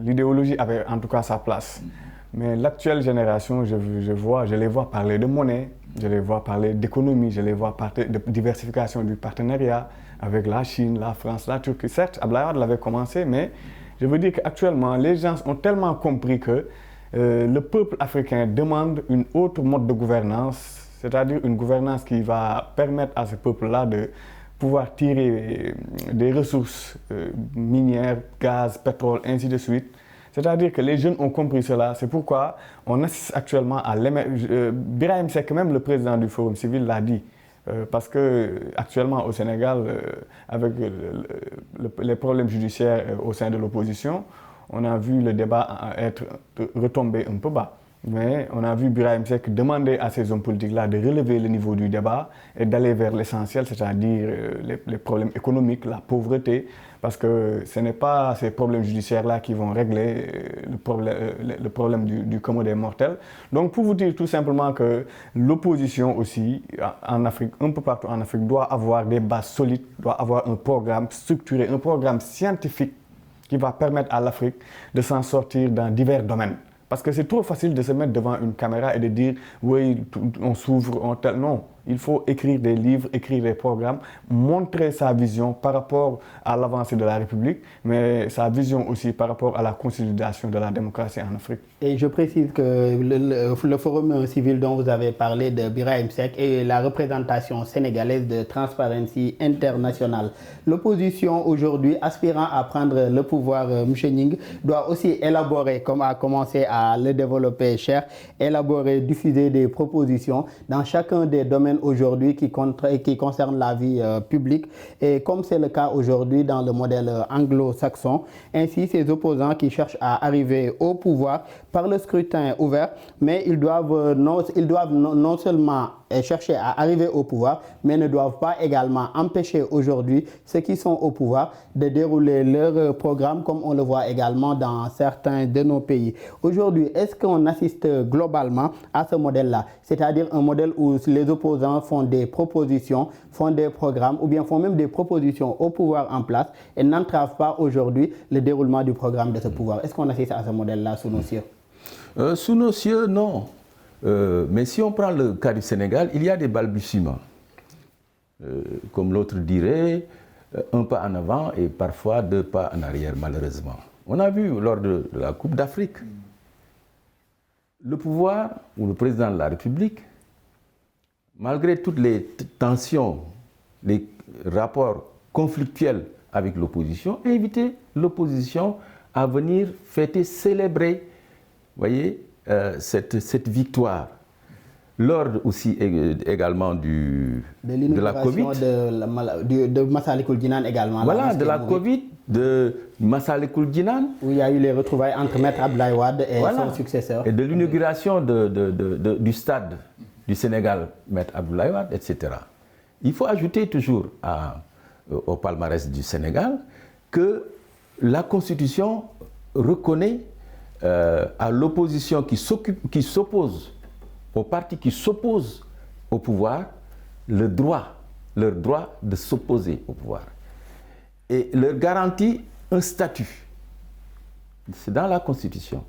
L'idéologie avait en tout cas sa place. Mais l'actuelle génération, je les vois parler de monnaie, je les vois parler d'économie, je les vois parler de diversification du partenariat avec la Chine, la France, la Turquie. Certes, Abdoulaye Wade l'avait commencé, mais je veux dire qu'actuellement, les gens ont tellement compris que le peuple africain demande une autre mode de gouvernance, c'est-à-dire une gouvernance qui va permettre à ce peuple-là de pouvoir tirer des ressources minières, gaz, pétrole, ainsi de suite. C'est-à-dire que les jeunes ont compris cela. C'est pourquoi on assiste actuellement à l'émergence. Birahim Seck, même le président du Forum civil, l'a dit. Parce qu'actuellement au Sénégal, avec les problèmes judiciaires au sein de l'opposition, on a vu le débat être retombé un peu bas. Mais on a vu Birahim Seck demander à ces hommes politiques-là de relever le niveau du débat et d'aller vers l'essentiel, c'est-à-dire les problèmes économiques, la pauvreté, parce que ce n'est pas ces problèmes judiciaires-là qui vont régler le problème du commun des mortels. Donc pour vous dire tout simplement que l'opposition aussi en Afrique, un peu partout en Afrique, doit avoir des bases solides, doit avoir un programme structuré, un programme scientifique qui va permettre à l'Afrique de s'en sortir dans divers domaines. Parce que c'est trop facile de se mettre devant une caméra et de dire « oui, on s'ouvre, on tel ». Non, il faut écrire des livres, écrire des programmes, montrer sa vision par rapport à l'avancée de la République, mais sa vision aussi par rapport à la consolidation de la démocratie en Afrique. Et je précise que le Forum civil dont vous avez parlé de Birahim Seck et la représentation sénégalaise de Transparency International. L'opposition aujourd'hui, aspirant à prendre le pouvoir, M. Ning, doit aussi élaborer, comme a commencé à le développer Cher, élaborer, diffuser des propositions dans chacun des domaines aujourd'hui qui concernent la vie publique. Et comme c'est le cas aujourd'hui dans le modèle anglo-saxon, ainsi ces opposants qui cherchent à arriver au pouvoir par le scrutin ouvert, mais ils doivent non seulement chercher à arriver au pouvoir, mais ne doivent pas également empêcher aujourd'hui ceux qui sont au pouvoir de dérouler leur programme comme on le voit également dans certains de nos pays. Aujourd'hui, est-ce qu'on assiste globalement à ce modèle-là, c'est-à-dire un modèle où les opposants font des propositions, font des programmes ou bien font même des propositions au pouvoir en place et n'entravent pas aujourd'hui le déroulement du programme de ce pouvoir? Est-ce qu'on assiste à ce modèle-là sous nos cieux? Sous nos cieux, non. Mais si on prend le cas du Sénégal, il y a des balbutiements. Comme l'autre dirait, un pas en avant et parfois deux pas en arrière, malheureusement. On a vu lors de la Coupe d'Afrique, le pouvoir ou le président de la République, malgré toutes les tensions, les rapports conflictuels avec l'opposition, a invité l'opposition à venir fêter, célébrer, voyez, cette victoire. Lors aussi également de la Covid. De Massalikul Jinan également. Voilà, de la Covid, de Massalikul Jinan. Où il y a eu les retrouvailles entre Maître Abdoulaye Wade et son successeur. Et de l'inauguration du stade du Sénégal, Maître Abdoulaye Wade, etc. Il faut ajouter toujours au palmarès du Sénégal que la Constitution reconnaît à l'opposition qui s'oppose, aux partis qui s'opposent au pouvoir, leur droit de s'opposer au pouvoir. Et leur garantit un statut. C'est dans la Constitution.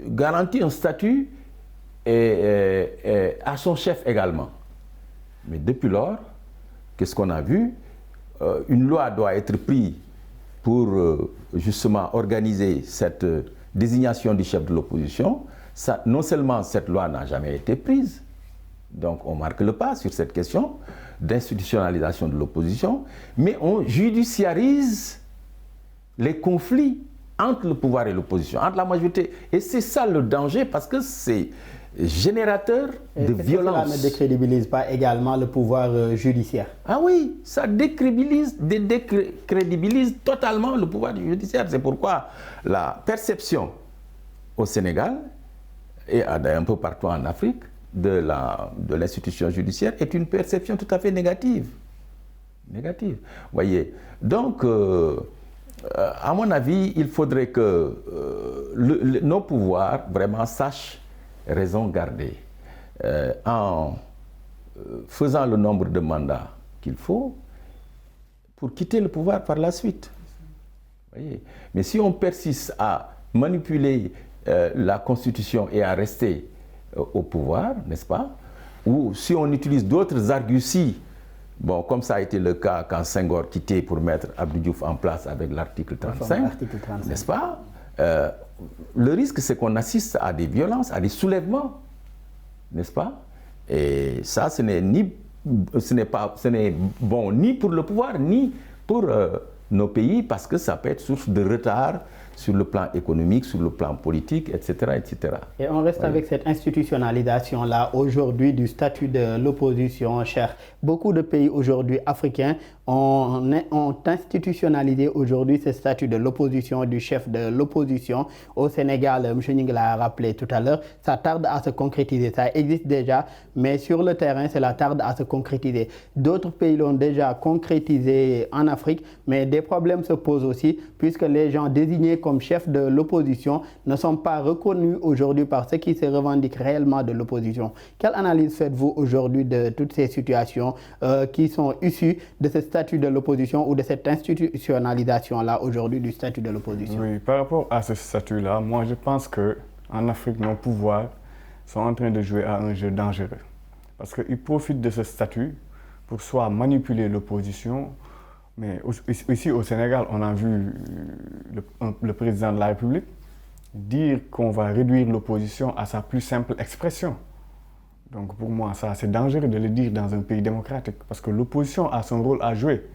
Garantit un statut et à son chef également. Mais depuis lors, qu'est-ce qu'on a vu? Une loi doit être prise pour justement organiser cette désignation du chef de l'opposition, non seulement cette loi n'a jamais été prise, donc on marque le pas sur cette question d'institutionnalisation de l'opposition, mais on judiciarise les conflits entre le pouvoir et l'opposition, entre la majorité. Et c'est ça le danger, parce que c'est générateur de violence. Cela ne décrédibilise pas également le pouvoir judiciaire? Ah oui, ça décrédibilise totalement le pouvoir judiciaire. C'est pourquoi la perception au Sénégal et un peu partout en Afrique de l'institution judiciaire est une perception tout à fait négative. Négative. Voyez. Donc, à mon avis, il faudrait que nos pouvoirs vraiment sachent raison garder en faisant le nombre de mandats qu'il faut pour quitter le pouvoir par la suite. Voyez. Mais si on persiste à manipuler la Constitution et à rester au pouvoir, n'est-ce pas? Ou si on utilise d'autres arguties, bon, comme ça a été le cas quand Senghor quittait pour mettre Abdou Diouf en place avec l'article 35, n'est-ce pas? Le risque, c'est qu'on assiste à des violences, à des soulèvements, n'est-ce pas? Et ça, ce n'est bon ni pour le pouvoir, ni pour nos pays, parce que ça peut être source de retard sur le plan économique, sur le plan politique, etc. etc. Et on reste avec cette institutionnalisation-là aujourd'hui du statut de l'opposition, cher. Beaucoup de pays aujourd'hui africains ont institutionnalisé aujourd'hui ce statut de l'opposition, du chef de l'opposition. Au Sénégal, M. Ning l'a rappelé tout à l'heure, ça tarde à se concrétiser. Ça existe déjà, mais sur le terrain, cela tarde à se concrétiser. D'autres pays l'ont déjà concrétisé en Afrique, mais des problèmes se posent aussi, puisque les gens désignés comme chefs de l'opposition ne sont pas reconnus aujourd'hui par ceux qui se revendiquent réellement de l'opposition. Quelle analyse faites-vous aujourd'hui de toutes ces situations qui sont issues de ce statut de l'opposition ou de cette institutionnalisation-là aujourd'hui du statut de l'opposition? Oui, par rapport à ce statut-là, moi je pense qu'en Afrique, nos pouvoirs sont en train de jouer à un jeu dangereux. Parce qu'ils profitent de ce statut pour soit manipuler l'opposition, mais ici au Sénégal, on a vu le président de la République dire qu'on va réduire l'opposition à sa plus simple expression. Donc pour moi, ça c'est dangereux de le dire dans un pays démocratique, parce que l'opposition a son rôle à jouer.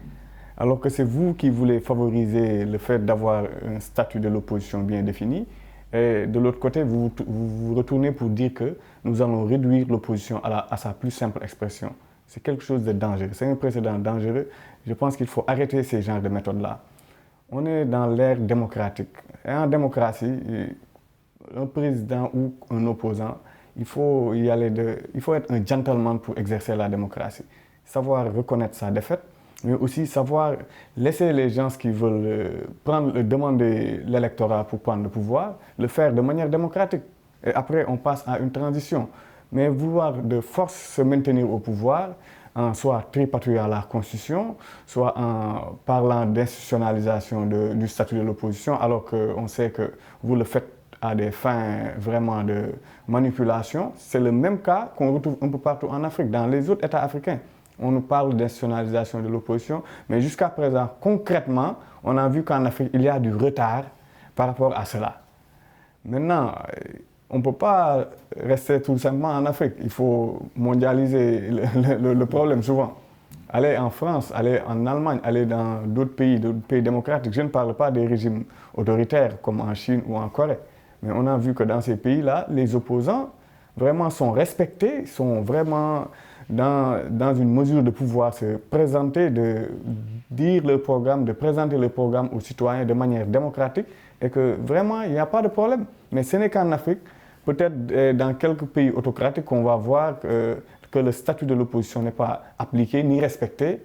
Alors que c'est vous qui voulez favoriser le fait d'avoir un statut de l'opposition bien défini, et de l'autre côté, vous vous retournez pour dire que nous allons réduire l'opposition à sa plus simple expression. C'est quelque chose de dangereux, c'est un précédent dangereux. Je pense qu'il faut arrêter ces genres de méthodes-là. On est dans l'ère démocratique. Et en démocratie, un président ou un opposant, il faut être un gentleman pour exercer la démocratie. Savoir reconnaître sa défaite, mais aussi savoir laisser les gens qui veulent demander l'électorat pour prendre le pouvoir, le faire de manière démocratique. Et après, on passe à une transition. Mais vouloir de force se maintenir au pouvoir, en soit tripatouillant la Constitution, soit en parlant d'institutionnalisation du statut de l'opposition, alors qu'on sait que vous le faites à des fins vraiment de manipulation. C'est le même cas qu'on retrouve un peu partout en Afrique, dans les autres États africains. On nous parle d'institutionnalisation de l'opposition, mais jusqu'à présent, concrètement, on a vu qu'en Afrique, il y a du retard par rapport à cela. Maintenant, on ne peut pas rester tout simplement en Afrique. Il faut mondialiser le problème souvent. Aller en France, aller en Allemagne, aller dans d'autres pays démocratiques. Je ne parle pas des régimes autoritaires comme en Chine ou en Corée. Mais on a vu que dans ces pays-là, les opposants vraiment sont respectés, sont vraiment dans une mesure de pouvoir se présenter, de dire le programme, de présenter le programme aux citoyens de manière démocratique et que vraiment il n'y a pas de problème. Mais ce n'est qu'en Afrique, peut-être dans quelques pays autocratiques qu'on va voir que le statut de l'opposition n'est pas appliqué ni respecté.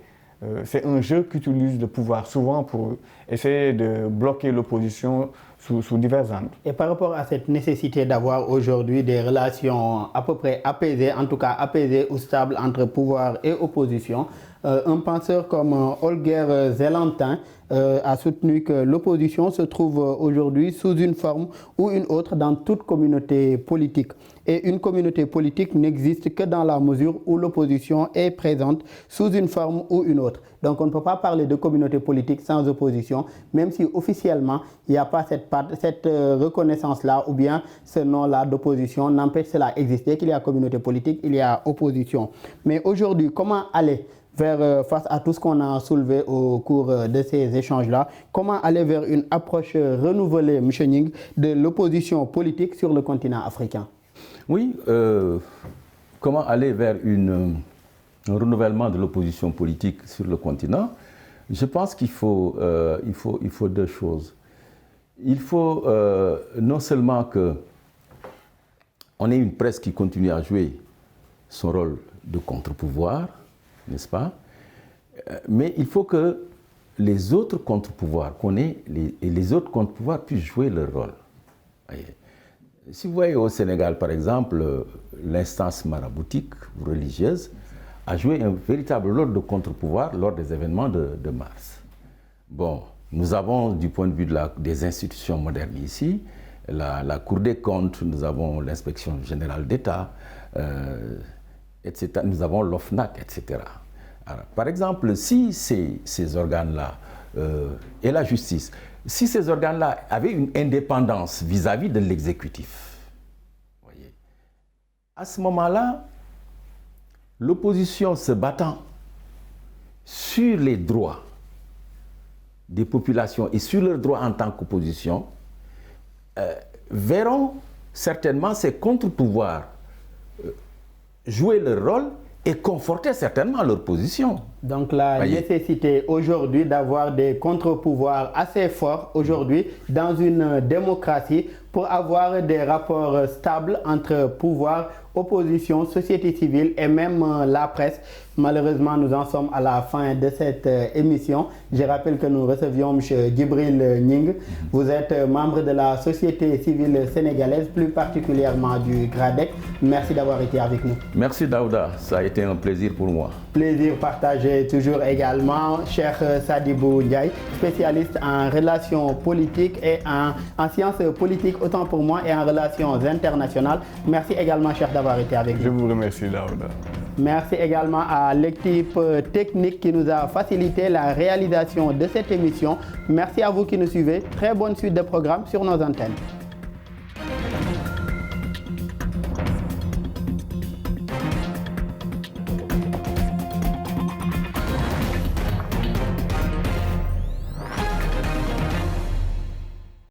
C'est un jeu qu'utilise le pouvoir souvent pour essayer de bloquer l'opposition sous divers angles. Et par rapport à cette nécessité d'avoir aujourd'hui des relations à peu près apaisées, en tout cas apaisées ou stables entre pouvoir et opposition, un penseur comme Holger Zelentin a soutenu que l'opposition se trouve aujourd'hui sous une forme ou une autre dans toute communauté politique. Et une communauté politique n'existe que dans la mesure où l'opposition est présente sous une forme ou une autre. Donc on ne peut pas parler de communauté politique sans opposition, même si officiellement il n'y a pas cette reconnaissance-là ou bien ce nom-là d'opposition. N'empêche, cela existe. Dès qu'il y a communauté politique, il y a opposition. Mais aujourd'hui, comment aller face à tout ce qu'on a soulevé au cours de ces échanges-là, comment aller vers une approche renouvelée, M. Ning, de l'opposition politique sur le continent africain? Oui, comment aller vers un renouvellement de l'opposition politique sur le continent? Je pense qu'il faut, il faut deux choses. Il faut non seulement qu'on ait une presse qui continue à jouer son rôle de contre-pouvoir, n'est-ce pas? Mais il faut que les autres contre-pouvoirs qu'on ait, les autres contre-pouvoirs puissent jouer leur rôle. Voyez. Si vous voyez au Sénégal, par exemple, l'instance maraboutique ou religieuse a joué un véritable rôle de contre-pouvoir lors des événements de mars. Bon, nous avons, du point de vue des institutions modernes ici, la Cour des comptes, nous avons l'inspection générale d'État, etc. Nous avons l'OFNAC, etc. Alors, par exemple, si ces organes-là et la justice, si ces organes-là avaient une indépendance vis-à-vis de l'exécutif, voyez, à ce moment-là, l'opposition se battant sur les droits des populations et sur leurs droits en tant qu'opposition, verront certainement ces contre-pouvoirs jouer leur rôle et conforter certainement leur position. Donc la nécessité aujourd'hui d'avoir des contre-pouvoirs assez forts aujourd'hui dans une démocratie pour avoir des rapports stables entre pouvoir, opposition, société civile et même la presse. Malheureusement, nous en sommes à la fin de cette émission. Je rappelle que nous recevions M. Djibril Ning. Vous êtes membre de la société civile sénégalaise, plus particulièrement du GRADEC. Merci d'avoir été avec nous. Merci Daouda, ça a été un plaisir pour moi. Plaisir partagé toujours également. Cheikh Sadibou Ndiaye, spécialiste en relations politiques et en sciences politiques, autant pour moi, et en relations internationales. Merci également, Cheikh, d'avoir été avec nous. Je vous remercie, Daouda. Merci également à l'équipe technique qui nous a facilité la réalisation de cette émission. Merci à vous qui nous suivez. Très bonne suite de programmes sur nos antennes.